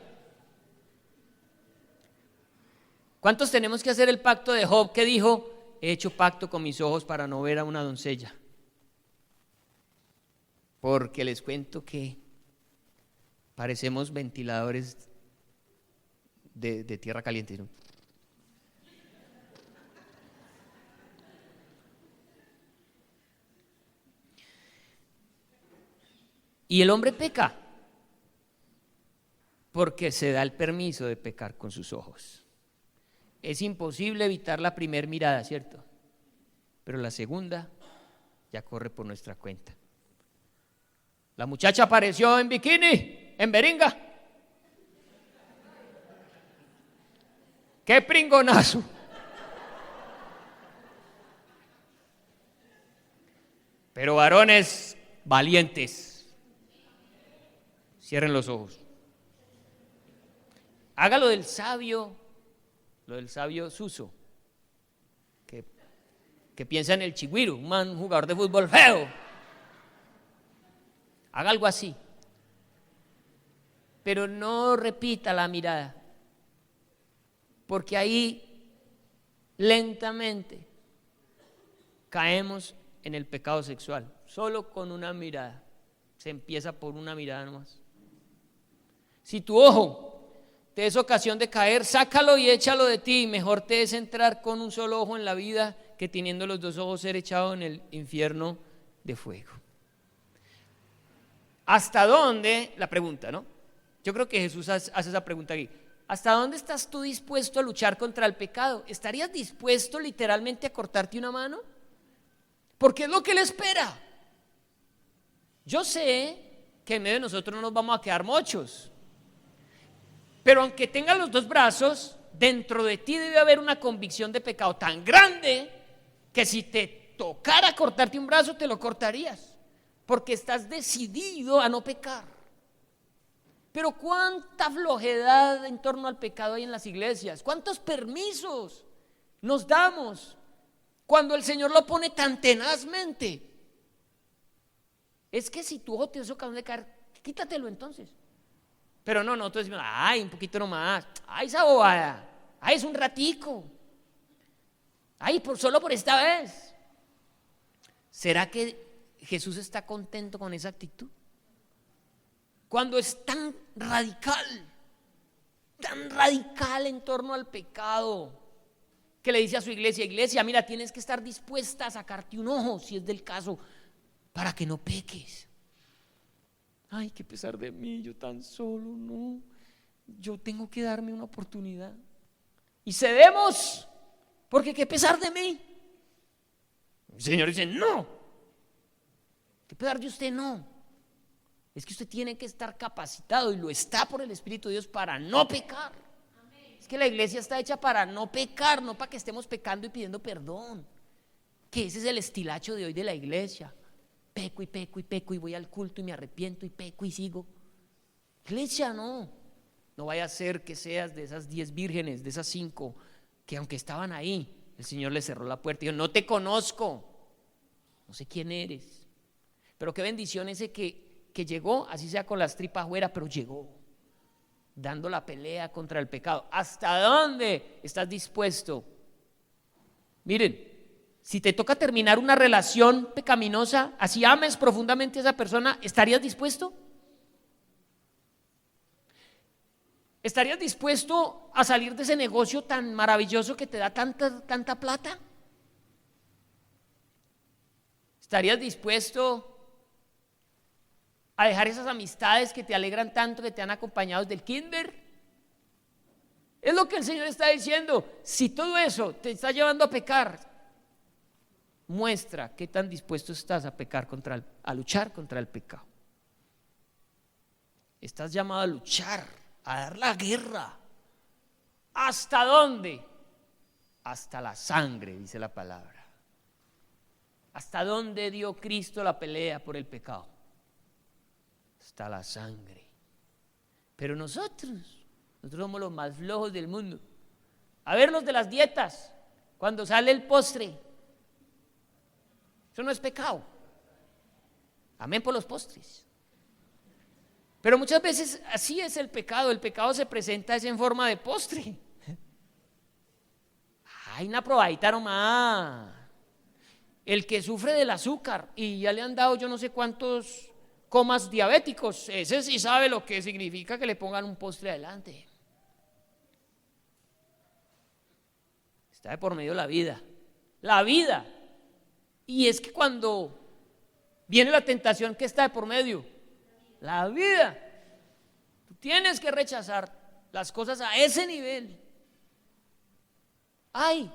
¿Cuántos tenemos que hacer el pacto de Job que dijo, he hecho pacto con mis ojos para no ver a una doncella? Porque les cuento que parecemos ventiladores de tierra caliente, ¿no? Y el hombre peca porque se da el permiso de pecar con sus ojos. Es imposible evitar la primera mirada, ¿cierto? Pero la segunda ya corre por nuestra cuenta. La muchacha apareció en bikini, en beringa. ¡Qué pringonazo! Pero varones valientes, cierren los ojos. Haga lo del sabio Suso, que piensa en el Chigüiro, un jugador de fútbol feo. Haga algo así, pero no repita la mirada, porque ahí lentamente caemos en el pecado sexual, solo con una mirada. Se empieza por una mirada nomás. Si tu ojo te es ocasión de caer, sácalo y échalo de ti. Mejor te es entrar con un solo ojo en la vida que teniendo los 2 ojos ser echado en el infierno de fuego. ¿Hasta dónde? La pregunta, ¿no? Yo creo que Jesús hace esa pregunta aquí. ¿Hasta dónde estás tú dispuesto a luchar contra el pecado? ¿Estarías dispuesto literalmente a cortarte una mano? Porque es lo que Él espera. Yo sé que en medio de nosotros no nos vamos a quedar mochos, pero aunque tengas los 2 brazos, dentro de ti debe haber una convicción de pecado tan grande que si te tocara cortarte un brazo, te lo cortarías, porque estás decidido a no pecar. Pero cuánta flojedad en torno al pecado hay en las iglesias, cuántos permisos nos damos cuando el Señor lo pone tan tenazmente. Es que si tu ojo te es ocasión de caer, quítatelo entonces. Pero no, nosotros decimos, ay, un poquito nomás, ay, esa bobada, ay, es un ratico, ay, solo por esta vez. ¿Será que Jesús está contento con esa actitud? Cuando es tan radical en torno al pecado, que le dice a su iglesia: iglesia, mira, tienes que estar dispuesta a sacarte un ojo, si es del caso, para que no peques. Ay, qué pesar de mí, yo tan solo, no, yo tengo que darme una oportunidad. Y cedemos, porque qué pesar de mí. El Señor dice: no, qué pesar de usted, no. Es que usted tiene que estar capacitado, y lo está por el Espíritu de Dios, para no pecar. Es que la iglesia está hecha para no pecar, no para que estemos pecando y pidiendo perdón. Que ese es el estilacho de hoy de la iglesia. Peco y peco y peco, y voy al culto y me arrepiento y peco y sigo. Iglesia, no vaya a ser que seas de esas 10 vírgenes, de esas 5 que aunque estaban ahí, el Señor les cerró la puerta y dijo: no te conozco, no sé quién eres. Pero qué bendición ese que llegó, así sea con las tripas afuera, pero llegó dando la pelea contra el pecado. ¿Hasta dónde estás dispuesto? Miren, si te toca terminar una relación pecaminosa, así ames profundamente a esa persona, ¿estarías dispuesto? ¿Estarías dispuesto a salir de ese negocio tan maravilloso que te da tanta plata? ¿Estarías dispuesto a dejar esas amistades que te alegran tanto, que te han acompañado desde el kinder? Es lo que el Señor está diciendo. Si todo eso te está llevando a pecar, muestra qué tan dispuesto estás a pecar a luchar contra el pecado. Estás llamado a luchar, a dar la guerra. ¿Hasta dónde? Hasta la sangre, dice la palabra. ¿Hasta dónde dio Cristo la pelea por el pecado? Hasta la sangre. Pero nosotros somos los más flojos del mundo. A ver los de las dietas, cuando sale el postre, eso no es pecado. Amén por los postres. Pero muchas veces así es el pecado se presenta en forma de postre. Ay, una probadita nomás. El que sufre del azúcar y ya le han dado yo no sé cuántos comas diabéticos, ese sí sabe lo que significa que le pongan un postre adelante. Está de por medio la vida. Y es que cuando viene la tentación, ¿qué está de por medio? La vida. Tú tienes que rechazar las cosas a ese nivel. Ay,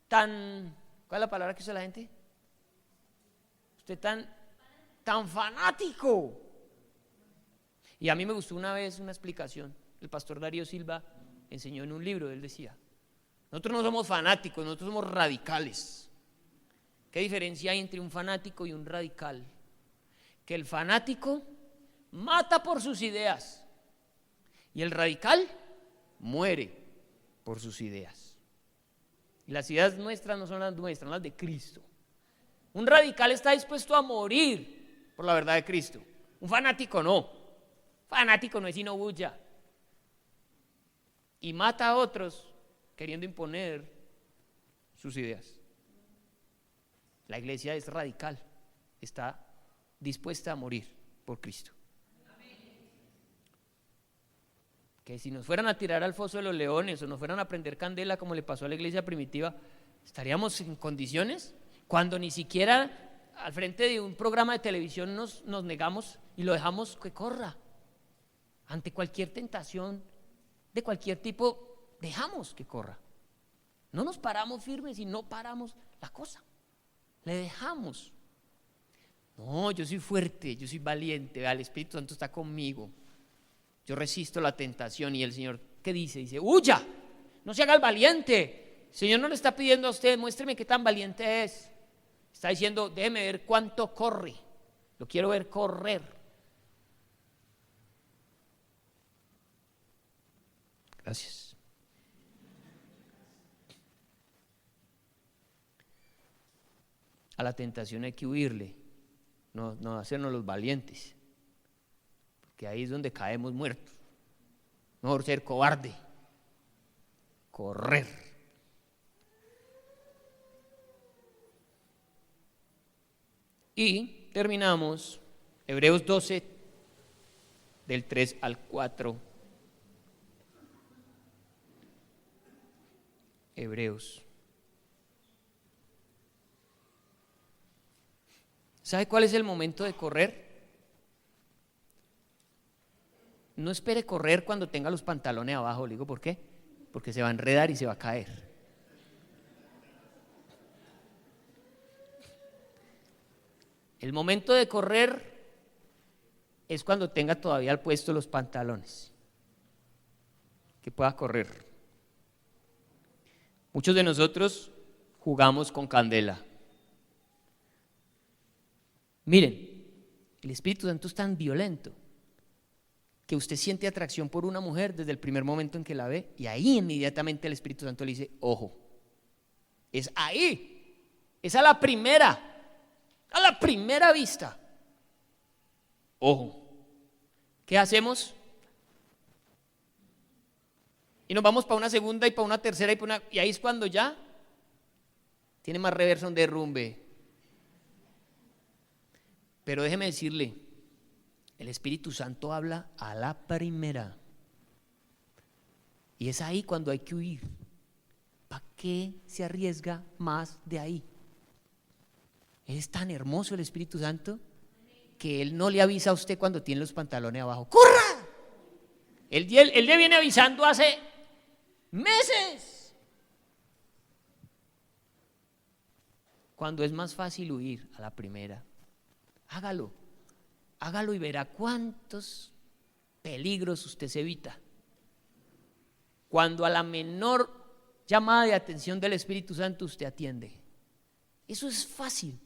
¿cuál es la palabra que usa la gente? Usted tan fanático. Y a mí me gustó una vez una explicación. El pastor Darío Silva enseñó en un libro. Él decía: nosotros no somos fanáticos, nosotros somos radicales. ¿Qué diferencia hay entre un fanático y un radical? Que el fanático mata por sus ideas y el radical muere por sus ideas. Y las ideas nuestras no son las nuestras, son las de Cristo. Un radical está dispuesto a morir por la verdad de Cristo. Un fanático no. Fanático no es sino bulla. Y mata a otros queriendo imponer sus ideas. La iglesia es radical, está dispuesta a morir por Cristo. Que si nos fueran a tirar al foso de los leones o nos fueran a prender candela como le pasó a la iglesia primitiva, ¿estaríamos en condiciones? Cuando ni siquiera al frente de un programa de televisión nos negamos y lo dejamos que corra. Ante cualquier tentación de cualquier tipo, dejamos que corra. No nos paramos firmes y no paramos la cosa. Le dejamos. No, yo soy fuerte, yo soy valiente, el Espíritu Santo está conmigo. Yo resisto la tentación. Y el Señor, ¿qué dice? Dice: huya, no se haga el valiente. El Señor no le está pidiendo a usted: muéstreme qué tan valiente es. Está diciendo: déjeme ver cuánto corre. Lo quiero ver correr. Gracias. A la tentación hay que huirle, no hacernos los valientes, porque ahí es donde caemos muertos. Mejor ser cobarde, correr. Y terminamos Hebreos 12, del 3 al 4. Hebreos. ¿Sabe cuál es el momento de correr? No espere correr cuando tenga los pantalones abajo. Le digo, ¿por qué? Porque se va a enredar y se va a caer. El momento de correr es cuando tenga todavía al puesto los pantalones, que pueda correr. Muchos de nosotros jugamos con candela. Miren, el Espíritu Santo es tan violento que usted siente atracción por una mujer desde el primer momento en que la ve, y ahí inmediatamente el Espíritu Santo le dice, ojo, es ahí, es a la primera vista. Ojo, ¿qué hacemos? Y nos vamos para una segunda y para una tercera y ahí es cuando ya tiene más reversa un derrumbe. Pero déjeme decirle, el Espíritu Santo habla a la primera. Y es ahí cuando hay que huir. ¿Para qué se arriesga más de ahí? Es tan hermoso el Espíritu Santo que Él no le avisa a usted cuando tiene los pantalones abajo. ¡Corra! Él le viene avisando hace meses. Cuando es más fácil huir a la primera, hágalo y verá cuántos peligros usted se evita. Cuando a la menor llamada de atención del Espíritu Santo usted atiende. Eso es fácil.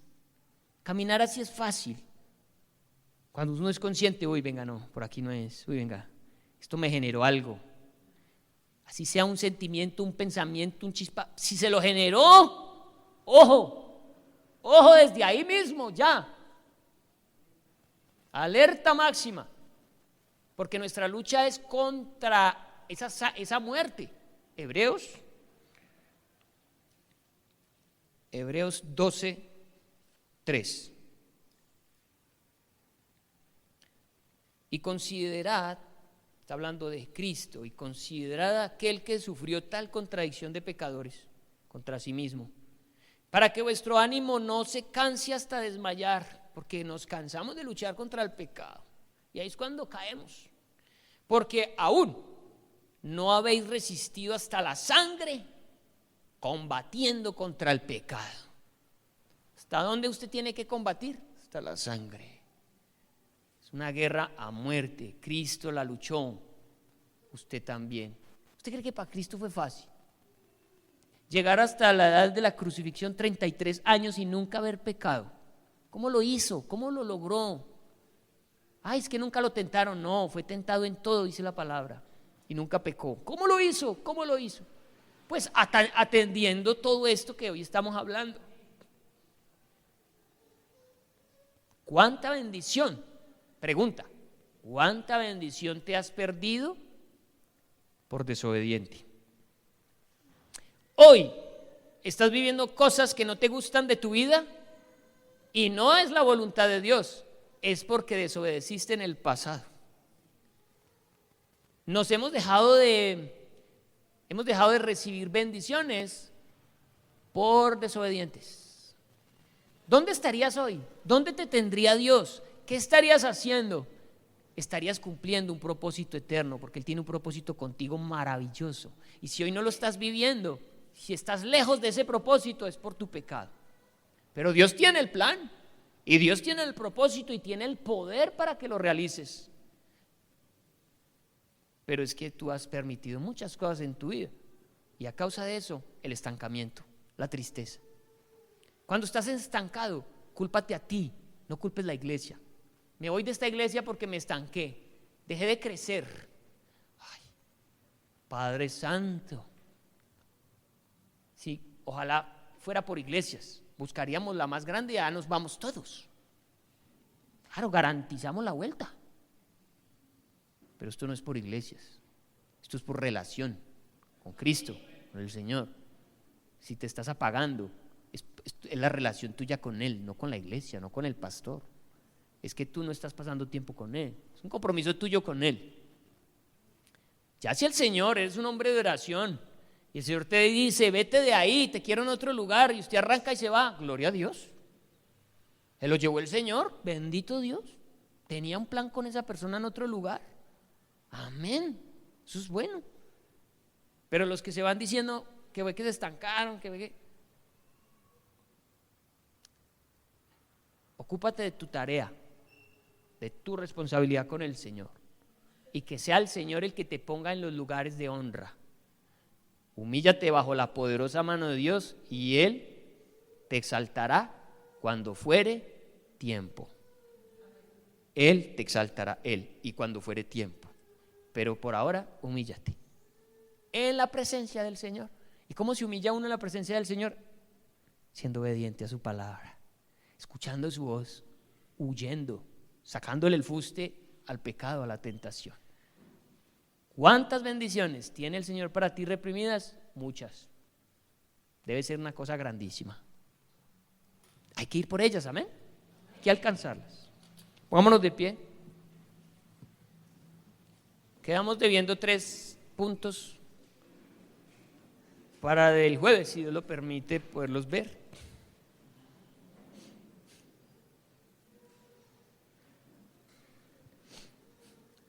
Caminar así es fácil. Cuando uno es consciente, uy, venga, no, por aquí no es, uy, venga, esto me generó algo. Así sea un sentimiento, un pensamiento, un chispa, si se lo generó, ojo desde ahí mismo, ya. Alerta máxima, porque nuestra lucha es contra esa muerte. Hebreos 12, 3. Y considerad, está hablando de Cristo, y considerad aquel que sufrió tal contradicción de pecadores contra sí mismo, para que vuestro ánimo no se canse hasta desmayar, porque nos cansamos de luchar contra el pecado, y ahí es cuando caemos, porque aún no habéis resistido hasta la sangre, combatiendo contra el pecado. ¿Hasta dónde usted tiene que combatir? Hasta la sangre. Es una guerra a muerte. Cristo la luchó, usted también. ¿Usted cree que para Cristo fue fácil? Llegar hasta la edad de la crucifixión, 33 años y nunca haber pecado. ¿Cómo lo hizo? ¿Cómo lo logró? Ay, es que nunca lo tentaron. No, fue tentado en todo, dice la palabra, y nunca pecó. ¿Cómo lo hizo? ¿Cómo lo hizo? Pues atendiendo todo esto que hoy estamos hablando. ¿Cuánta bendición? Pregunta, ¿cuánta bendición te has perdido por desobediente? Hoy estás viviendo cosas que no te gustan de tu vida y no es la voluntad de Dios, es porque desobedeciste en el pasado. Hemos dejado de recibir bendiciones por desobedientes. ¿Dónde estarías hoy? ¿Dónde te tendría Dios? ¿Qué estarías haciendo? Estarías cumpliendo un propósito eterno, porque Él tiene un propósito contigo maravilloso. Y si hoy no lo estás viviendo, si estás lejos de ese propósito, es por tu pecado. Pero Dios tiene el plan, y Dios tiene el propósito y tiene el poder para que lo realices. Pero es que tú has permitido muchas cosas en tu vida, y a causa de eso, el estancamiento, la tristeza. Cuando estás estancado, cúlpate a ti, no culpes la iglesia. Me voy de esta iglesia porque me estanqué, dejé de crecer. Ay, Padre Santo. Sí, ojalá fuera por iglesias, buscaríamos la más grande y ya nos vamos todos. Claro, garantizamos la vuelta. Pero esto no es por iglesias, esto es por relación con Cristo, con el Señor. Si te estás apagando, es es la relación tuya con Él, no con la iglesia, no con el pastor. Es que tú no estás pasando tiempo con Él. Es un compromiso tuyo con Él. Ya si el Señor es un hombre de oración y el Señor te dice, vete de ahí, te quiero en otro lugar, y usted arranca y se va, gloria a Dios. Se lo llevó el Señor, bendito Dios. Tenía un plan con esa persona en otro lugar. Amén. Eso es bueno. Pero los que se van diciendo que ve que se estancaron, que ve que... Ocúpate de tu tarea, de tu responsabilidad con el Señor, y que sea el Señor el que te ponga en los lugares de honra. Humíllate bajo la poderosa mano de Dios y Él te exaltará cuando fuere tiempo. Él te exaltará, Él, y cuando fuere tiempo. Pero por ahora, humíllate en la presencia del Señor. ¿Y cómo se humilla uno en la presencia del Señor? Siendo obediente a su palabra, escuchando su voz, huyendo, sacándole el fuste al pecado, a la tentación. ¿Cuántas bendiciones tiene el Señor para ti reprimidas? Muchas. Debe ser una cosa grandísima. Hay que ir por ellas, amén. Hay que alcanzarlas. Pongámonos de pie. Quedamos debiendo 3 puntos para el jueves, si Dios lo permite, poderlos ver.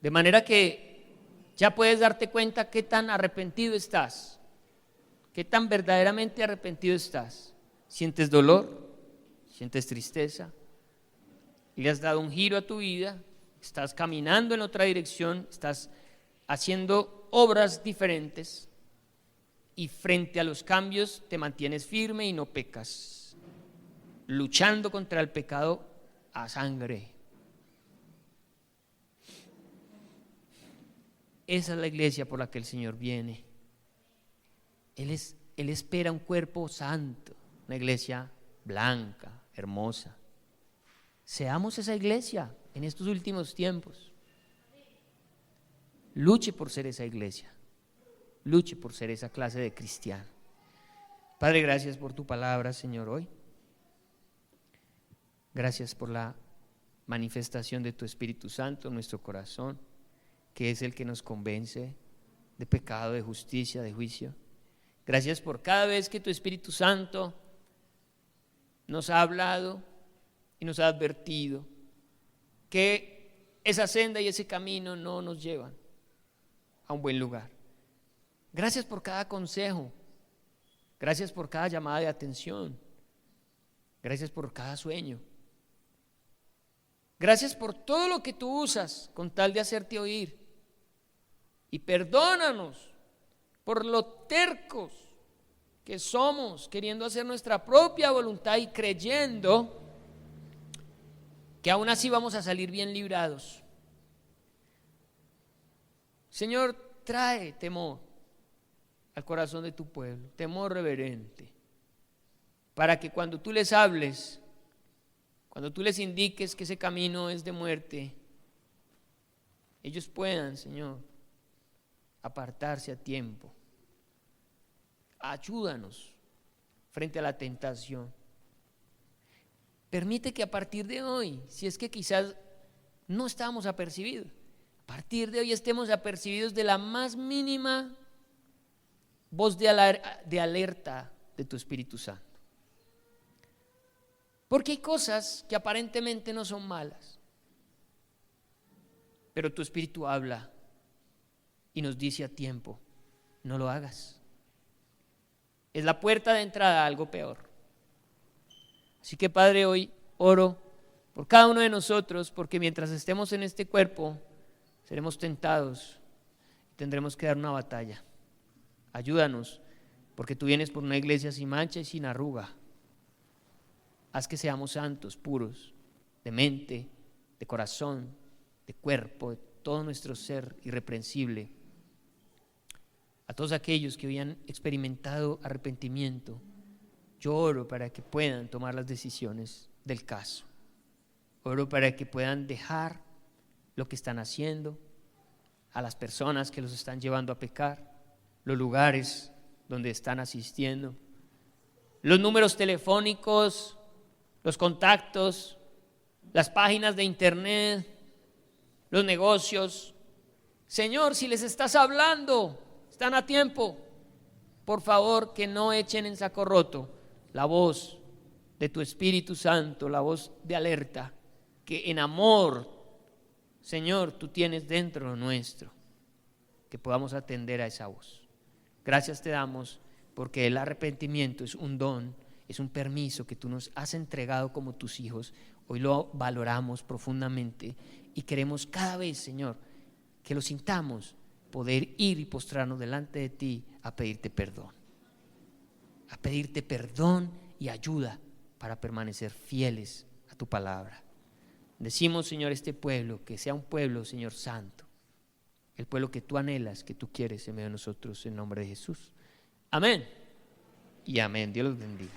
De manera que ya puedes darte cuenta qué tan arrepentido estás, qué tan verdaderamente arrepentido estás. ¿Sientes dolor? ¿Sientes tristeza? ¿Le has dado un giro a tu vida? ¿Estás caminando en otra dirección? ¿Estás haciendo obras diferentes? Y frente a los cambios te mantienes firme y no pecas, luchando contra el pecado a sangre. Esa es la iglesia por la que el Señor viene. Él espera un cuerpo santo, una iglesia blanca, hermosa. Seamos esa iglesia en estos últimos tiempos. Luche por ser esa iglesia. Luche por ser esa clase de cristiano. Padre, gracias por tu palabra, Señor, hoy. Gracias por la manifestación de tu Espíritu Santo en nuestro corazón, que es el que nos convence de pecado, de justicia, de juicio. Gracias por cada vez que tu Espíritu Santo nos ha hablado y nos ha advertido que esa senda y ese camino no nos llevan a un buen lugar. Gracias por cada consejo, gracias por cada llamada de atención, gracias por cada sueño, gracias por todo lo que tú usas con tal de hacerte oír, y perdónanos por lo tercos que somos, queriendo hacer nuestra propia voluntad y creyendo que aún así vamos a salir bien librados. Señor, trae temor al corazón de tu pueblo, temor reverente, para que cuando tú les hables, cuando tú les indiques que ese camino es de muerte, ellos puedan, Señor, apartarse a tiempo. Ayúdanos frente a la tentación. Permite que a partir de hoy, si es que quizás no estábamos apercibidos, a partir de hoy estemos apercibidos de la más mínima voz de alerta de tu Espíritu Santo. Porque hay cosas que aparentemente no son malas, pero tu Espíritu habla y nos dice a tiempo, no lo hagas. Es la puerta de entrada a algo peor. Así que, Padre, hoy oro por cada uno de nosotros, porque mientras estemos en este cuerpo seremos tentados y tendremos que dar una batalla. Ayúdanos, porque tú vienes por una iglesia sin mancha y sin arruga. Haz que seamos santos, puros, de mente, de corazón, de cuerpo, de todo nuestro ser irreprensible. A todos aquellos que hoy han experimentado arrepentimiento, yo oro para que puedan tomar las decisiones del caso. Oro para que puedan dejar lo que están haciendo, a las personas que los están llevando a pecar, los lugares donde están asistiendo, los números telefónicos, los contactos, las páginas de internet, los negocios. Señor, si les estás hablando, están a tiempo. Por favor, que no echen en saco roto la voz de tu Espíritu Santo, la voz de alerta, que en amor, Señor, tú tienes dentro lo nuestro, que podamos atender a esa voz. Gracias te damos porque el arrepentimiento es un don, es un permiso que tú nos has entregado como tus hijos. Hoy lo valoramos profundamente y queremos cada vez, Señor, que lo sintamos, poder ir y postrarnos delante de ti a pedirte perdón y ayuda para permanecer fieles a tu palabra. Decimos, Señor, este pueblo, que sea un pueblo, Señor, santo, el pueblo que tú anhelas, que tú quieres en medio de nosotros, en nombre de Jesús. Amén y amén. Dios los bendiga.